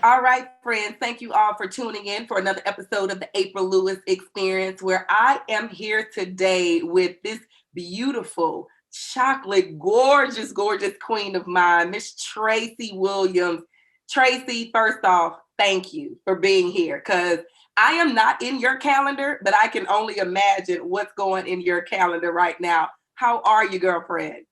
All right, friends, thank you all for tuning in for another episode of the April Lewis Experience, where I am here today with this beautiful, chocolate, gorgeous, gorgeous queen of mine, Miss Tracy Williams. Tracy, first off, thank you for being here because I am not in your calendar, but I can only imagine what's going in your calendar right now. How are you, girlfriend?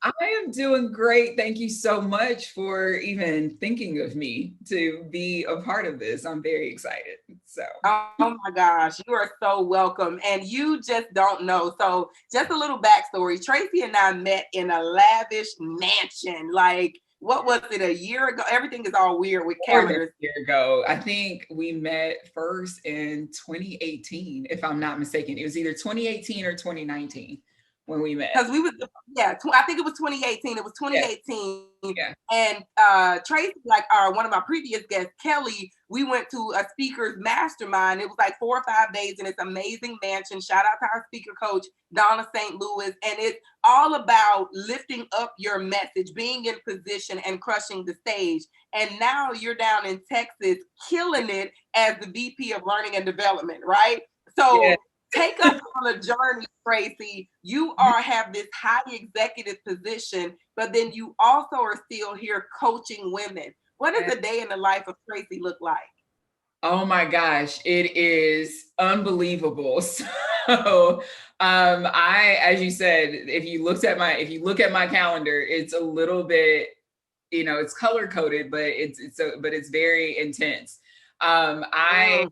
I am doing great. Thank you so much for even thinking of me to be a part of this. I'm very excited. So, Oh my gosh, you are so welcome. And you just don't know. So, just a little backstory. Tracy and I met in a lavish mansion. Like, what was it, a year ago? Everything is all weird with more than a calendars. year ago, I think we met first in 2018, if I'm not mistaken. It was either 2018 or 2019 when we met. Because we was, yeah, I think it was 2018. It was Yeah, 2018. yeah. And Tracy, like one of my previous guests, Kelly, we went to a speaker's mastermind. It was like 4 or 5 days in this amazing mansion. Shout out to our speaker coach, Donna St. Louis. And it's all about lifting up your message, being in position and crushing the stage. And now you're down in Texas, killing it as the VP of Learning and Development, right? Yeah. So take us on a journey, Tracy. You have this high executive position, but then you also are still here coaching women. What does a day in the life of Tracy look like? Oh my gosh, it is unbelievable. So, as you said, if you look at my calendar, it's a little bit, it's color coded, but it's very intense. Um, I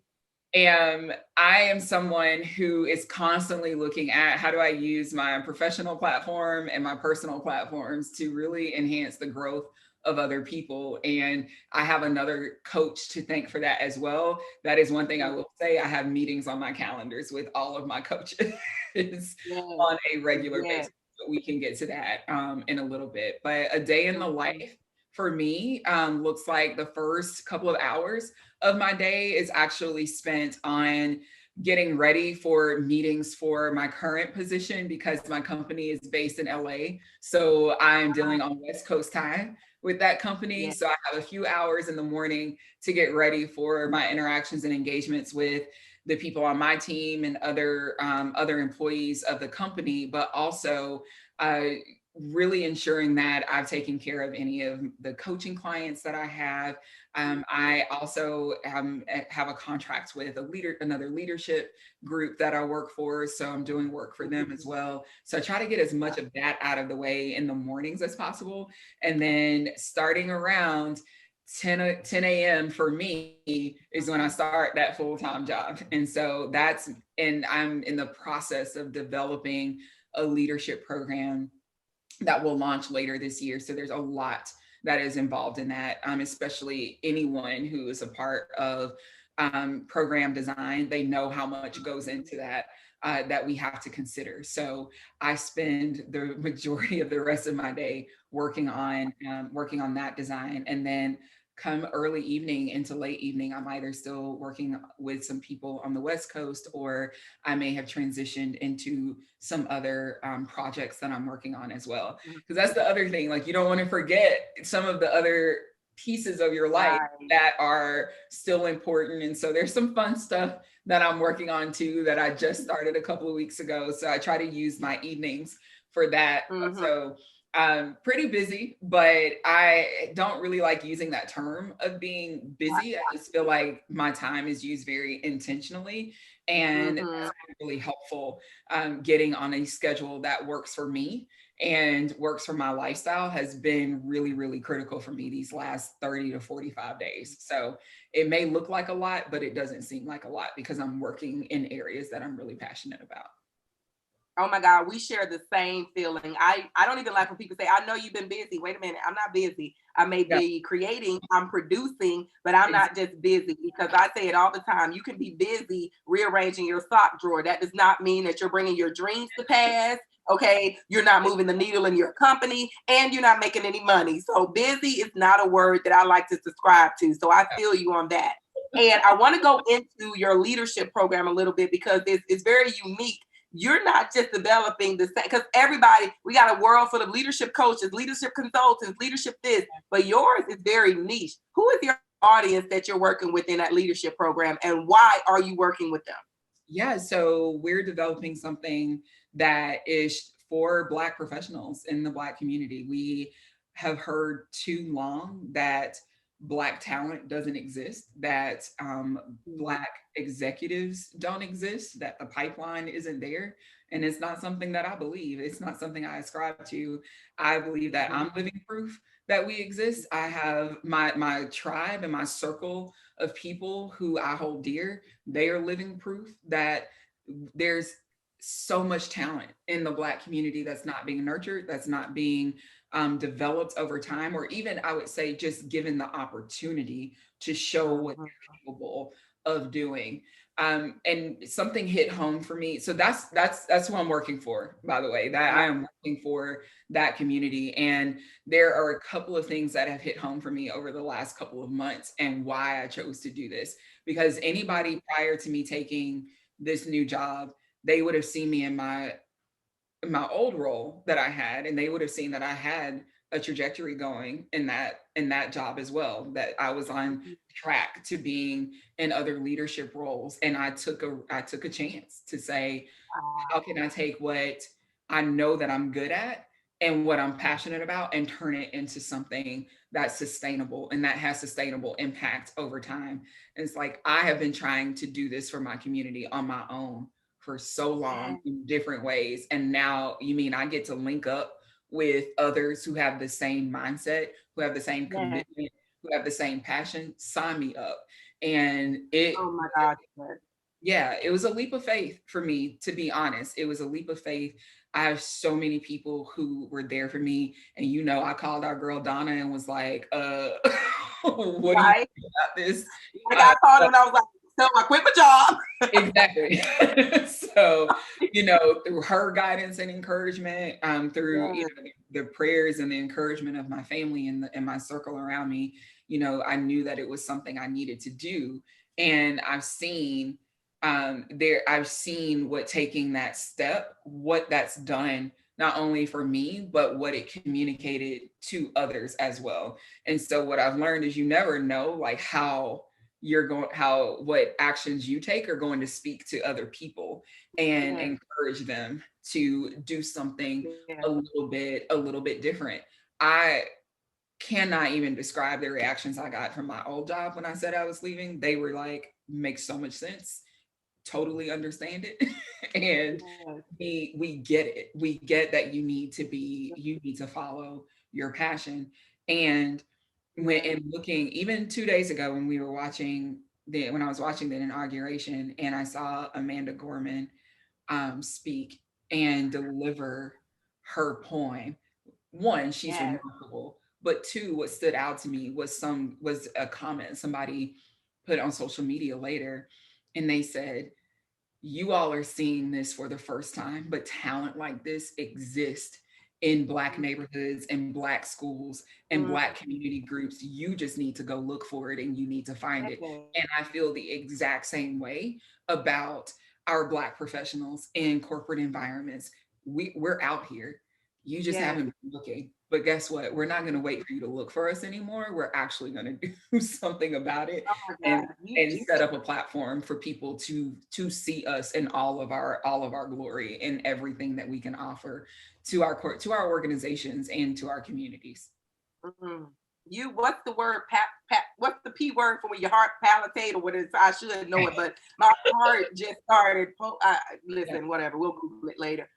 Mm, I am someone who is constantly looking at how do I use my professional platform and my personal platforms to really enhance the growth of other people. And I have another coach to thank for that as well. That is one thing I mm, will say. I have meetings on my calendars with all of my coaches yes, on a regular yes. basis. But we can get to that in a little bit. But a day in the Mhm. life for me looks like the first couple of hours of my day is actually spent on getting ready for meetings for my current position because my company is based in LA. So I'm dealing on West Coast time with that company. Yeah. So I have a few hours in the morning to get ready for my interactions and engagements with the people on my team and other employees of the company, but also uh, really ensuring that I've taken care of any of the coaching clients that I have. I also have a contract with another leadership group that I work for. So I'm doing work for them as well. So I try to get as much of that out of the way in the mornings as possible. And then starting around 10 a.m. for me is when I start that full-time job. And I'm in the process of developing a leadership program that will launch later this year. So there's a lot that is involved in that, especially anyone who is a part of program design. They know how much goes into that. That we have to consider. So I spend the majority of the rest of my day working on that design, and then come early evening into late evening, I'm either still working with some people on the West Coast, or I may have transitioned into some other projects that I'm working on as well. Because that's the other thing, like you don't want to forget some of the other pieces of your life Right. that are still important. And so there's some fun stuff that I'm working on too that I just started a couple of weeks ago. So I try to use my evenings for that. Mm-hmm. So pretty busy, but I don't really like using that term of being busy. I just feel like my time is used very intentionally, and Mm-hmm. that's been really helpful. Getting on a schedule that works for me and works for my lifestyle has been really, really critical for me these last 30 to 45 days. So it may look like a lot, but it doesn't seem like a lot because I'm working in areas that I'm really passionate about. Oh my God, we share the same feeling. I don't even like when people say, I know you've been busy. Wait a minute, I'm not busy. I may Yeah, be creating, I'm producing, but I'm not just busy because I say it all the time. You can be busy rearranging your sock drawer. That does not mean that you're bringing your dreams to pass. Okay, you're not moving the needle in your company and you're not making any money. So, busy is not a word that I like to subscribe to. So, I feel you on that. And I want to go into your leadership program a little bit because it's very unique. You're not just developing the same, because everybody, we got a world full of leadership coaches, leadership consultants, leadership this, but yours is very niche. Who is your audience that you're working with in that leadership program, and why are you working with them? Yeah, so we're developing something that is for Black professionals in the Black community. We have heard too long that Black talent doesn't exist, that Black executives don't exist, that the pipeline isn't there. And it's not something that I believe. It's not something I ascribe to. I believe that I'm living proof that we exist. I have my tribe and my circle of people who I hold dear. They are living proof that there's so much talent in the Black community that's not being nurtured, that's not being developed over time, or even I would say just given the opportunity to show what they're capable of doing. And something hit home for me. So that's who I'm working for, by the way, that I am working for that community. And there are a couple of things that have hit home for me over the last couple of months and why I chose to do this. Because anybody prior to me taking this new job, they would have seen me in my old role that I had, and they would have seen that I had a trajectory going in that job as well, that I was on track to being in other leadership roles. And I took a chance to say, how can I take what I know that I'm good at and what I'm passionate about and turn it into something that's sustainable and that has sustainable impact over time. And it's like, I have been trying to do this for my community on my own for so long in different ways. And now, you mean I get to link up with others who have the same mindset, who have the same commitment, who have the same passion? Sign me up. And Oh my God. yeah, it was a leap of faith for me, to be honest. It was a leap of faith. I have so many people who were there for me. And I called our girl Donna and was like, what do you think about this? I called her and I was like, so I quit my job. Exactly. So, through her guidance and encouragement, through the prayers and the encouragement of my family and my circle around me, I knew that it was something I needed to do. And I've seen what taking that step, what that's done, not only for me, but what it communicated to others as well. And so what I've learned is you never know like what actions you take are going to speak to other people and encourage them to do something a little bit different. I cannot even describe the reactions I got from my old job when I said I was leaving. They were like, makes so much sense, totally understand it. And we get it. We get that you need to follow your passion. And when looking, even 2 days ago when I was watching the inauguration and I saw Amanda Gorman speak and deliver her poem. One, she's remarkable, but two, what stood out to me was a comment somebody put on social media later, and they said, you all are seeing this for the first time, but talent like this exists in Black neighborhoods and Black schools and Black community groups. You just need to go look for it and you need to find it. And I feel the exact same way about our Black professionals in corporate environments. We're out here. You just haven't been looking. But guess what? We're not going to wait for you to look for us anymore. We're actually going to do something about it and set up a platform for people to see us in all of our glory and everything that we can offer to our organizations and to our communities. What's the word? What's the P word for when your heart palpitate or what is? I should know it, but my heart just started. Listen, whatever. We'll Google it later.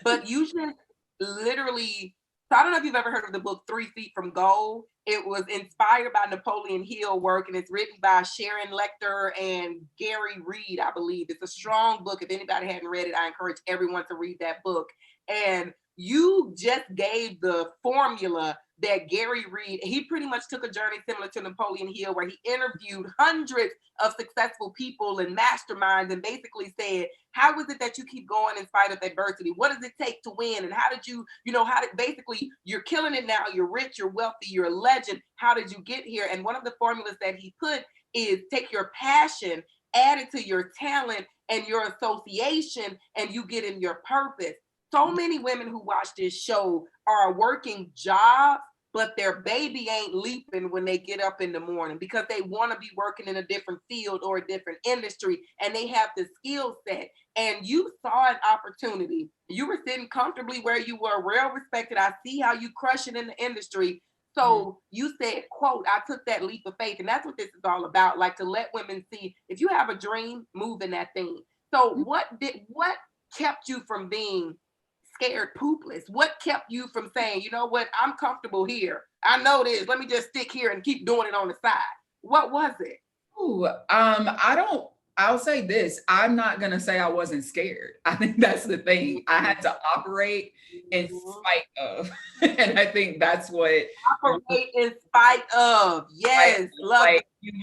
But you should literally. So I don't know if you've ever heard of the book 3 Feet from Gold. It was inspired by Napoleon Hill work, and it's written by Sharon Lecter and Gary Reed, I believe. It's a strong book. If anybody hadn't read it, I encourage everyone to read that book. And you just gave the formula that Gary Reed, he pretty much took a journey similar to Napoleon Hill, where he interviewed hundreds of successful people and masterminds and basically said, how is it that you keep going in spite of adversity? What does it take to win? And how did basically, you're killing it now, you're rich, you're wealthy, you're a legend. How did you get here? And one of the formulas that he put is take your passion, add it to your talent and your association, and you get in your purpose. So many women who watch this show are working jobs but their baby ain't leaping when they get up in the morning because they want to be working in a different field or a different industry, and they have the skill set. And you saw an opportunity. You were sitting comfortably where you were, well respected. I see how you crush it in the industry. So you said, quote, I took that leap of faith. And that's what this is all about. Like, to let women see, if you have a dream, move in that thing. So what kept you from being scared poopless? What kept you from saying, you know what, I'm comfortable here, I know this, let me just stick here and keep doing it on the side? What was it? Ooh, I'll say this. I'm not gonna say I wasn't scared. I think that's the thing. I had to operate in spite of. And I think that's what Operate in spite of. Yes, love like you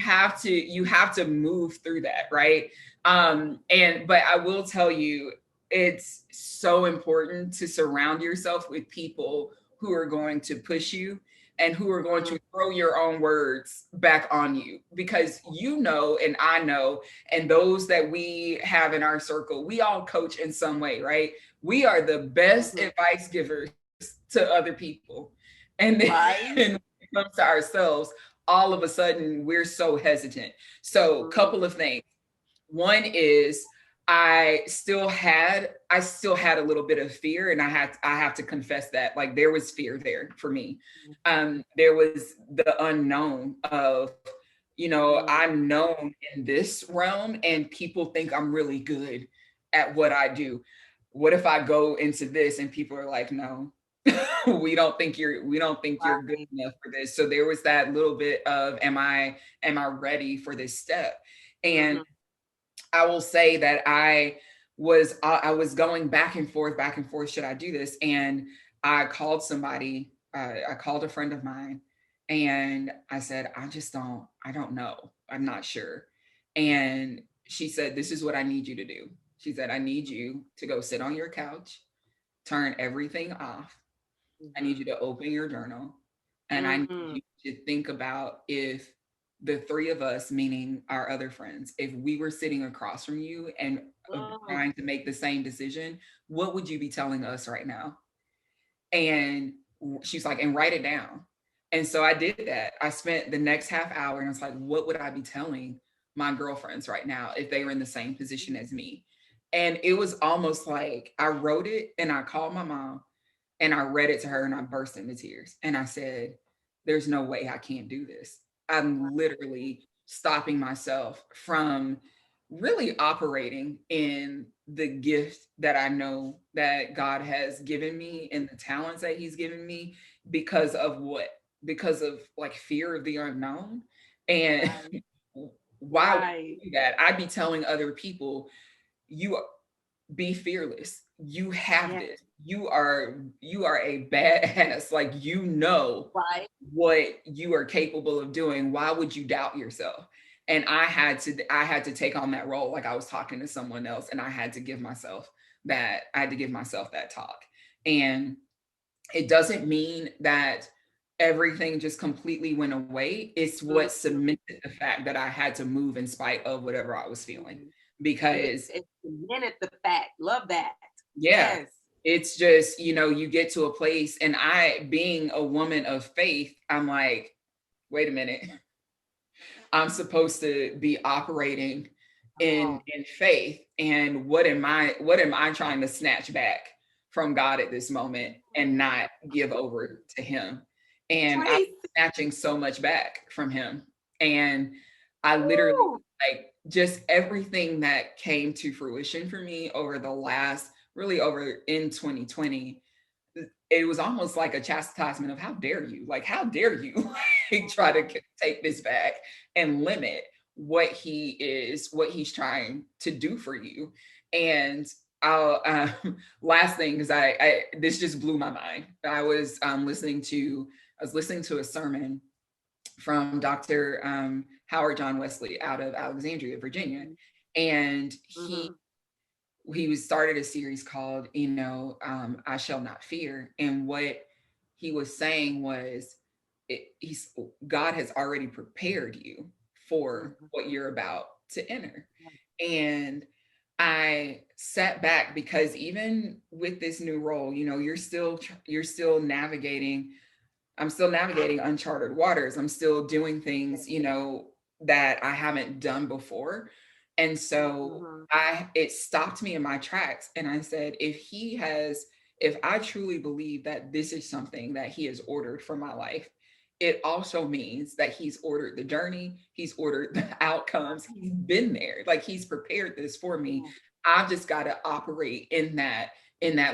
have to move through that, right? But I will tell you, it's so important to surround yourself with people who are going to push you and who are going to throw your own words back on you, because you know, and I know, and those that we have in our circle, we all coach in some way, right? We are the best advice givers to other people. And then when it comes to ourselves, all of a sudden we're so hesitant. So couple of things. One is I still had a little bit of fear, and I have to confess that, like, there was fear there for me. There was the unknown of, you know, I'm known in this realm and people think I'm really good at what I do. What if I go into this and people are like, no, we don't think you're good enough for this. So there was that little bit of, am I ready for this step? And I will say that I was going back and forth, should I do this? And I called somebody, I called a friend of mine, and I said, I don't know. I'm not sure. And she said, this is what I need you to do. She said, I need you to go sit on your couch, turn everything off. I need you to open your journal, and I need you to think about, if the three of us, meaning our other friends, if we were sitting across from you and trying to make the same decision, what would you be telling us right now? And she's like, and write it down. And so I did that. I spent the next half hour and I was like, what would I be telling my girlfriends right now if they were in the same position as me? And it was almost like I wrote it and I called my mom and I read it to her and I burst into tears. And I said, there's no way I can't do this. I'm literally stopping myself from really operating in the gift that I know that God has given me and the talents that He's given me, because of what? Because of, like, fear of the unknown. And why would I do that? I'd be telling other people, you be fearless. You have this. You are a badass. Like, you know what you are capable of doing. Why would you doubt yourself? And I had to take on that role. Like, I was talking to someone else and I had to give myself that talk. And it doesn't mean that everything just completely went away. It's what cemented the fact that I had to move in spite of whatever I was feeling. Because it's cemented the fact. Love that. Yeah. Yes. It's just, you know, you get to a place, and I, being a woman of faith, I'm like, wait a minute. I'm supposed to be operating in faith. And what am I trying to snatch back from God at this moment and not give over to Him? And I'm snatching so much back from Him. And I literally, like, just everything that came to fruition for me over in 2020, it was almost like a chastisement of, how dare you try to take this back and limit what he's trying to do for you. And I'll last thing, because I this just blew my mind. I was listening to a sermon from Dr. Howard John Wesley out of Alexandria, Virginia. And he started a series called, I Shall Not Fear. And what he was saying was, God has already prepared you for what you're about to enter. And I sat back, because even with this new role, you're still navigating I'm still navigating uncharted waters. I'm still doing things, you know, that I haven't done before. And so Mhm. it stopped me in my tracks. And I said, if I truly believe that this is something that he has ordered for my life, it also means that he's ordered the journey, he's ordered the outcomes, he's been there, like he's prepared this for me. I've just got to operate in that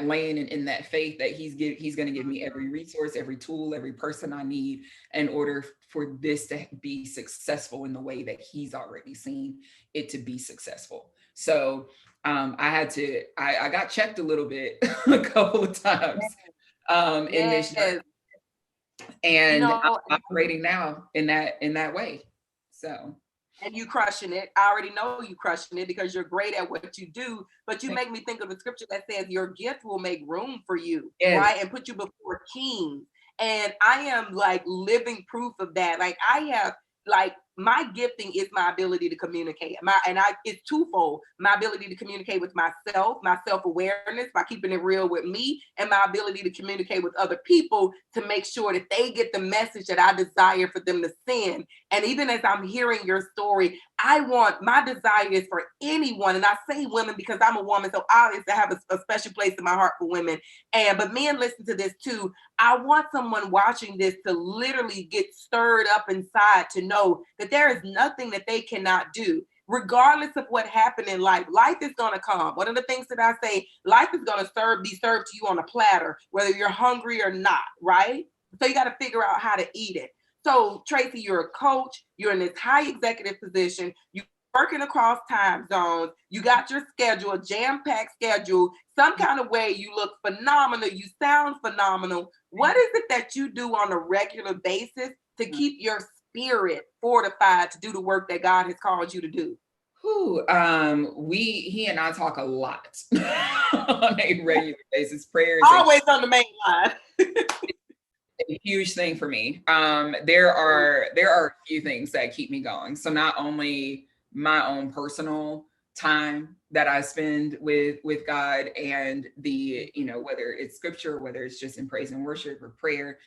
lane and in that faith that he's going to give me every resource, every tool, every person I need in order for this to be successful in the way that he's already seen it to be successful. So I got checked a little bit a couple of times in this journey, Yes. You and I'm know, operating now in that way. So and you crushing it. I already know you crushing it because you're great at what you do. But you make me think of the scripture that says your gift will make room for you, yes, right? And put you before kings. And I am like living proof of that. Like I have like my gifting is my ability to communicate. It's twofold. My ability to communicate with myself, my self-awareness by keeping it real with me, and my ability to communicate with other people to make sure that they get the message that I desire for them to send. And even as I'm hearing your story, I want my desire is for anyone, and I say women because I'm a woman, so I obviously have a special place in my heart for women. And but men listen to this too. I want someone watching this to literally get stirred up inside to know that there is nothing that they cannot do. Regardless of what happened in life, life is going to come. One of the things that I say, life is going to be served to you on a platter, whether you're hungry or not, right? So you got to figure out how to eat it. So, Tracy, you're a coach, you're in this high executive position, you working across time zones, you got your schedule, a jam-packed schedule, some kind of way you look phenomenal, you sound phenomenal. What is it that you do on a regular basis to keep your spirit fortified to do the work that God has called you to do? who he and I talk a lot on a regular basis. Prayer is Always on the main line. a huge thing for me. There are a few things that keep me going. So not only my own personal time that I spend with God and the, you know, whether it's scripture, whether it's just in praise and worship or prayer,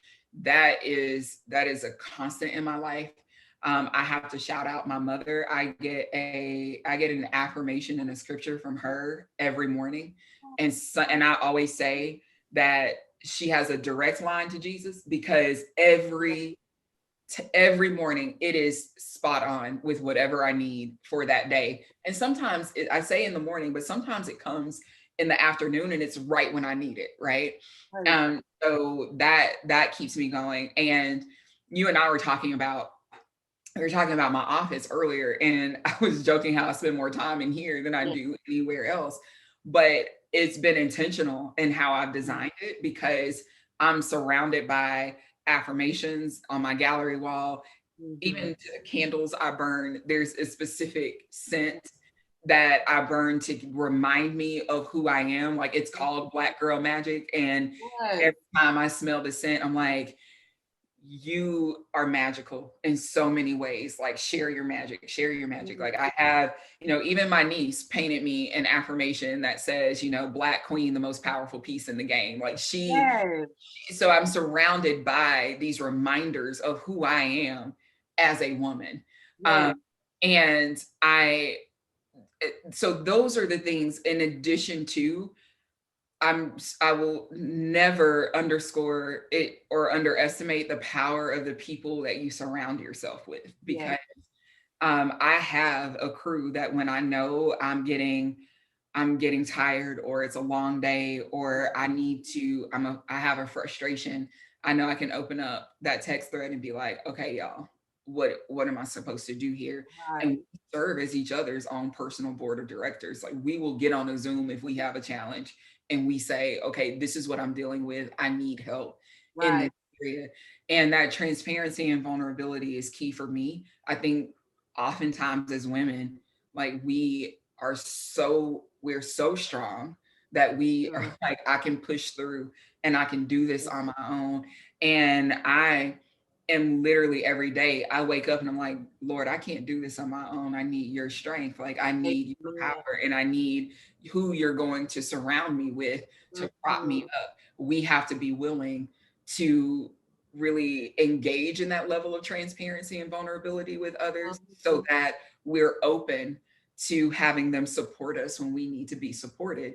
that is a constant in my life. I have to shout out my mother. I get an affirmation and a scripture from her every morning, and I always say that she has a direct line to Jesus because every morning it is spot on with whatever I need for that day. And sometimes I say in the morning, but sometimes it comes in the afternoon and it's right when I need it, right? So that keeps me going. And you and I were talking about we were talking about my office earlier, and I was joking how I spend more time in here than I do anywhere else. But it's been intentional in how I've designed it because I'm surrounded by affirmations on my gallery wall. Even to the candles I burn, there's a specific scent that I burn to remind me of who I am. Like it's called Black Girl Magic. And Yes. every time I smell the scent, I'm like, you are magical in so many ways. Like share your magic, share your magic. Like I have, you know, even my niece painted me an affirmation that says, you know, Black queen, the most powerful piece in the game. Like Yes. so I'm surrounded by these reminders of who I am as a woman. Yes. And so those are the things in addition to I will never underscore it or underestimate the power of the people that you surround yourself with, because I have a crew that when I know I'm getting tired or it's a long day or I have a frustration, I know I can open up that text thread and be like, okay, y'all, what am I supposed to do here? And Right. we serve as each other's own personal board of directors. Like we will get on a Zoom if we have a challenge and we say, okay, this is what I'm dealing with. I need help in this Right. area. And that transparency and vulnerability is key for me. I think oftentimes as women, like we're so strong that we are like, I can push through and I can do this on my own. And I am literally every day I wake up and I'm like, Lord, I can't do this on my own. I need your strength. Like I need your power and I need who you're going to surround me with to prop me up. We have to be willing to really engage in that level of transparency and vulnerability with others, so that we're open to having them support us when we need to be supported.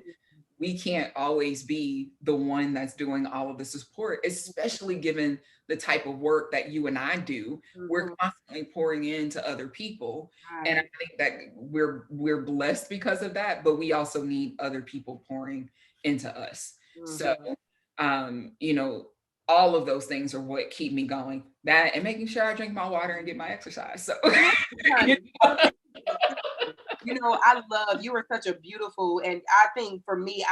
We can't always be the one that's doing all of the support, especially given the type of work that you and I do. We're constantly pouring into other people. And I think that we're blessed because of that, but we also need other people pouring into us. So, you know, all of those things are what keep me going. That and making sure I drink my water and get my exercise. So, you know, you are such a beautiful, and I think for me,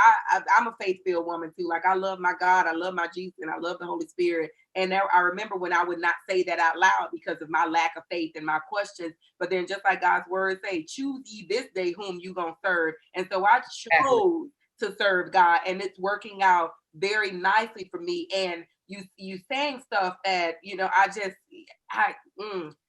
I'm a faith-filled woman too. Like I love my God, I love my Jesus, and I love the Holy Spirit. And I remember when I would not say that out loud because of my lack of faith and my questions. But then just like God's word say, choose ye this day whom you gonna serve. And so I chose to serve God, and it's working out very nicely for me. And you saying stuff that, you know,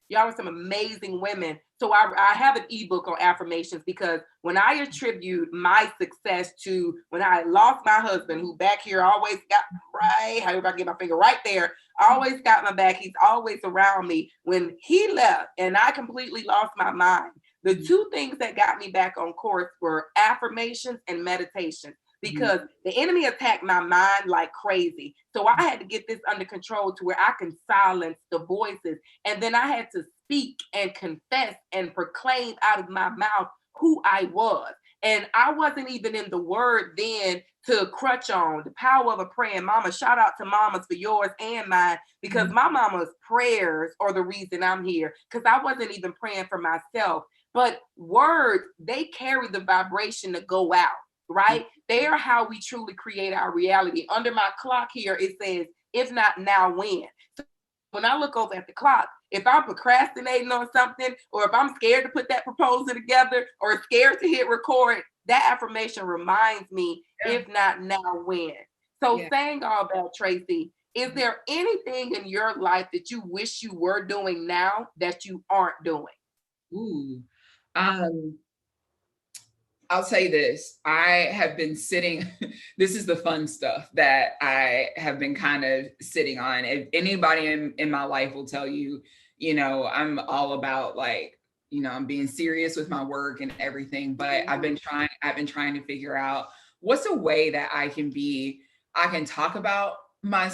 y'all are some amazing women. So I have an ebook on affirmations, because when I attribute my success to when I lost my husband, who back here always got right, however I get my finger right there, always got my back. He's always around me. When he left and I completely lost my mind, the two things that got me back on course were affirmations and meditation, because the enemy attacked my mind like crazy. So I had to get this under control to where I can silence the voices. And then I had to speak and confess and proclaim out of my mouth who I was. And I wasn't even in the word then to crutch on the power of a praying mama. Shout out to mamas for yours and mine, because my mama's prayers are the reason I'm here, because I wasn't even praying for myself. But words, they carry the vibration to go out, right? They are how we truly create our reality. Under my clock here, it says, if not now, when? So when I look over at the clock, if I'm procrastinating on something, or if I'm scared to put that proposal together, or scared to hit record, that affirmation reminds me, if not now, when? So saying all that, Tracy, is there anything in your life that you wish you were doing now that you aren't doing? Ooh. I'll say this. I have been sitting, this is the fun stuff that I have been kind of sitting on. If anybody in my life will tell you, you know, I'm all about like, you know, I'm being serious with my work and everything, but I've been trying to figure out what's a way that I can talk about my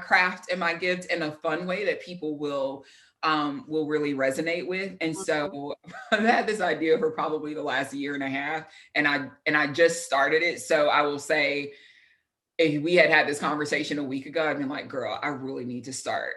craft and my gift in a fun way that people will really resonate with. And so I've had this idea for probably the last year and a half, and I just started it. So I will say, if we had this conversation a week ago, I'd been like, girl, I really need to start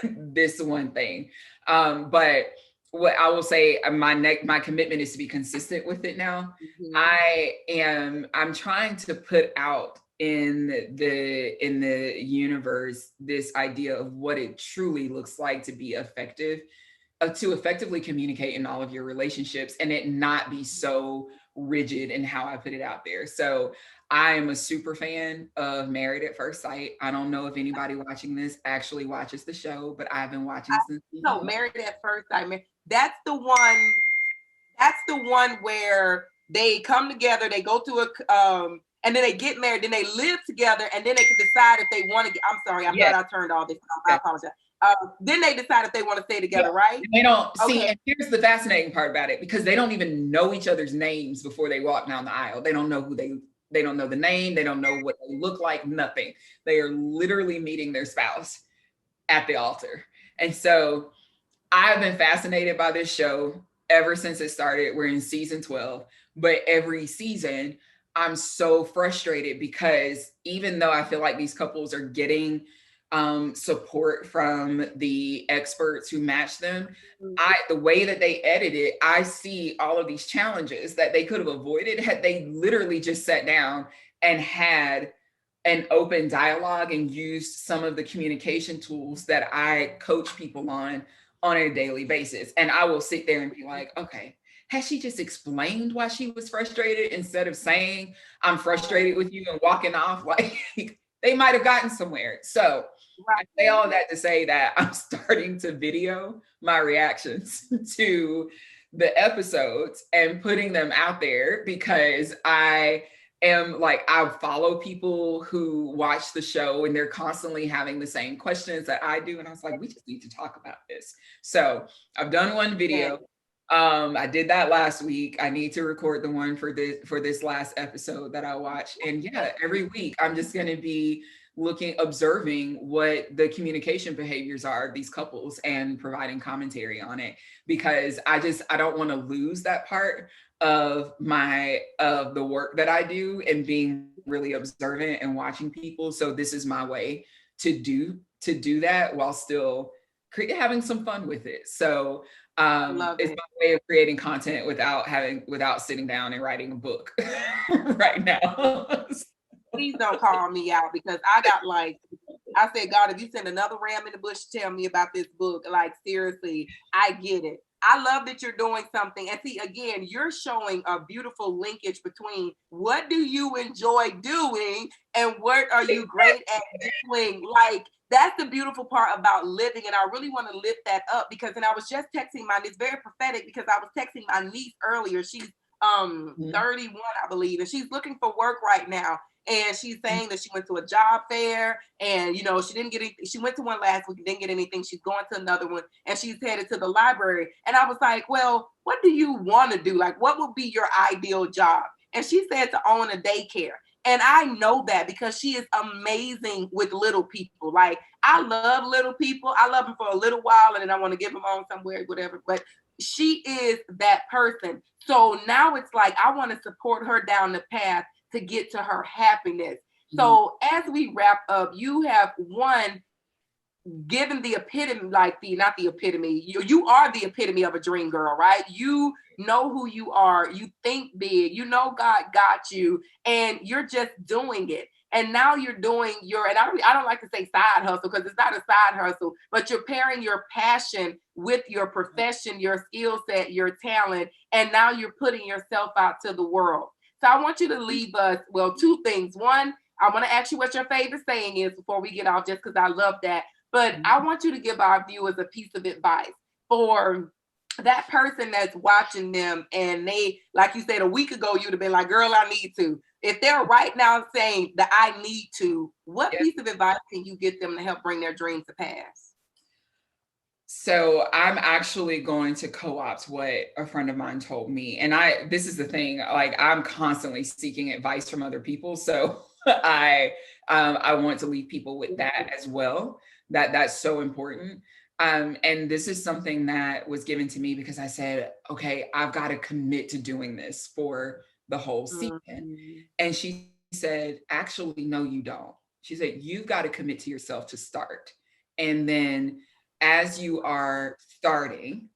this one thing. But what I will say, my commitment is to be consistent with it now. I'm trying to put out in the universe this idea of what it truly looks like to be effective, to effectively communicate in all of your relationships, and it not be so rigid in how I put it out there. So I am a super fan of Married at First Sight. I don't know if anybody watching this actually watches the show, but I've been watching since. No, Married at First Sight. That's the one. That's the one where they come together, they go to and then they get married, then they live together, and then they can decide if they want to get. I'm sorry, I thought I turned all this off. I apologize. Then they decide if they want to stay together, right? They don't see, and here's the fascinating part about it, because they don't even know each other's names before they walk down the aisle. They don't know they don't know the name, they don't know what they look like, nothing. They are literally meeting their spouse at the altar. And so I've been fascinated by this show ever since it started. We're in season 12, but every season I'm so frustrated, because even though I feel like these couples are getting support from the experts who match them, the way that they edit it, I see all of these challenges that they could have avoided had they literally just sat down and had an open dialogue and used some of the communication tools that I coach people on a daily basis. And I will sit there and be like, okay, has she just explained why she was frustrated, instead of saying, I'm frustrated with you and walking off? Like, they might have gotten somewhere. So I say all of that to say that I'm starting to video my reactions to the episodes and putting them out there, because I am like, I follow people who watch the show and they're constantly having the same questions that I do. And I was like, we just need to talk about this. So I've done one video. I did that last week. I need to record the one for this last episode that I watched. And yeah, every week I'm just going to be observing what the communication behaviors are of these couples and providing commentary on it, because I don't want to lose that part of the work that I do and being really observant and watching people. So this is my way to do that while still having some fun with it. So it's my way of creating content without sitting down and writing a book right now. Please don't call me out, because I got like, I said, God, if you send another ram in the bush, tell me about this book. Like, seriously, I get it. I love that you're doing something. And see, again, you're showing a beautiful linkage between what do you enjoy doing and what are you great at doing. Like, that's the beautiful part about living. And I really want to lift that up, because, and I was just texting it's very prophetic, because I was texting my niece earlier. She's 31, I believe, and she's looking for work right now. And she's saying that she went to a job fair and, you know, she didn't get anything. She went to one last week, didn't get anything. She's going to another one, and she's headed to the library. And I was like, well, what do you want to do? Like, what would be your ideal job? And she said to own a daycare. And I know that because she is amazing with little people. Like, I love little people. I love them for a little while, and then I want to give them on somewhere, whatever. But she is that person. So now it's like, I want to support her down the path to get to her happiness. So as we wrap up, you have given the epitome, not the epitome, you are the epitome of a dream girl, right? You know who you are, you think big, you know God got you, and you're just doing it. And now you're doing and I don't like to say side hustle, because it's not a side hustle, but you're pairing your passion with your profession, your skill set, your talent, and now you're putting yourself out to the world. So I want you to leave us, well, two things. One, I want to ask you what your favorite saying is before we get off, just because I love that. But I want you to give our viewers a piece of advice for that person that's watching them, and they, like you said, a week ago, you'd have been like, girl, I need to. If they're right now saying that I need to, what piece of advice can you get them to help bring their dreams to pass? So I'm actually going to co-opt what a friend of mine told me. And this is the thing, like, I'm constantly seeking advice from other people. So I want to leave people with that as well, that's so important. And this is something that was given to me because I said, okay, I've got to commit to doing this for the whole season. And she said, actually, no, you don't. She said, you've got to commit to yourself to start. And then as you are starting,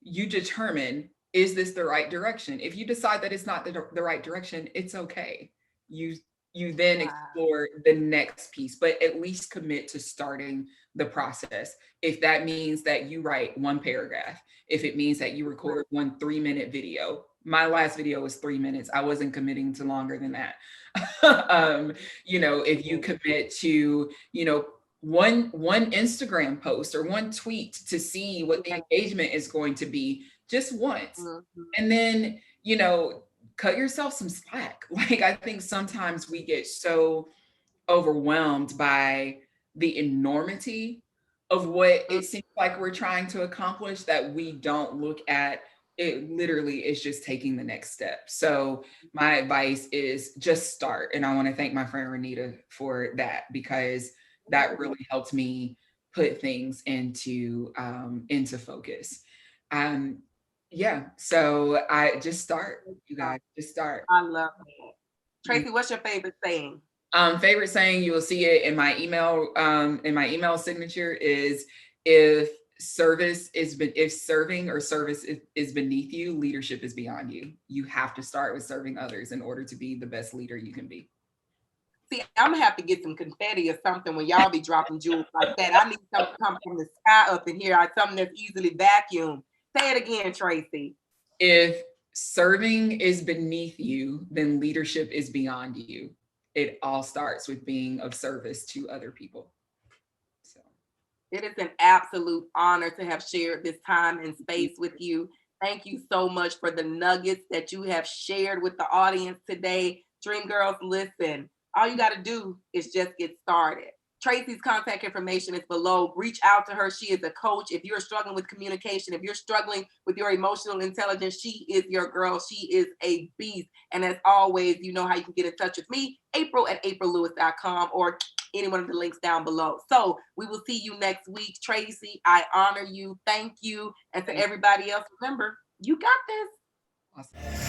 you determine, is this the right direction? If you decide that it's not the right direction, it's okay. You then explore the next piece, but at least commit to starting the process. If that means that you write one paragraph, if it means that you record 1 3-minute video. My last video was 3 minutes. I wasn't committing to longer than that. If you commit to, one Instagram post or one tweet to see what the engagement is going to be just once. And then, cut yourself some slack. Like, I think sometimes we get so overwhelmed by the enormity of what it seems like we're trying to accomplish that we don't look at it literally is just taking the next step. So my advice is just start. And I want to thank my friend Renita for that, because that really helped me put things into focus. So I just start, you guys, just start. I love it. Tracy, what's your favorite saying? Favorite saying, you will see it in my email signature, is if serving or service is beneath you, leadership is beyond you. You have to start with serving others in order to be the best leader you can be. See, I'm gonna have to get some confetti or something when y'all be dropping jewels like that. I need something to come from the sky up in here, something that's easily vacuumed. Say it again, Tracy. If serving is beneath you, then leadership is beyond you. It all starts with being of service to other people. So it is an absolute honor to have shared this time and space with you. Thank you so much for the nuggets that you have shared with the audience today. Dream girls, listen, all you got to do is just get started. Tracy's contact information is below. Reach out to her. She is a coach. If you're struggling with communication, if you're struggling with your emotional intelligence, she is your girl. She is a beast. And as always, you know how you can get in touch with me, April@aprillewis.com, or any one of the links down below. So we will see you next week. Tracy, I honor you. Thank you. And to everybody else, remember, you got this. Awesome.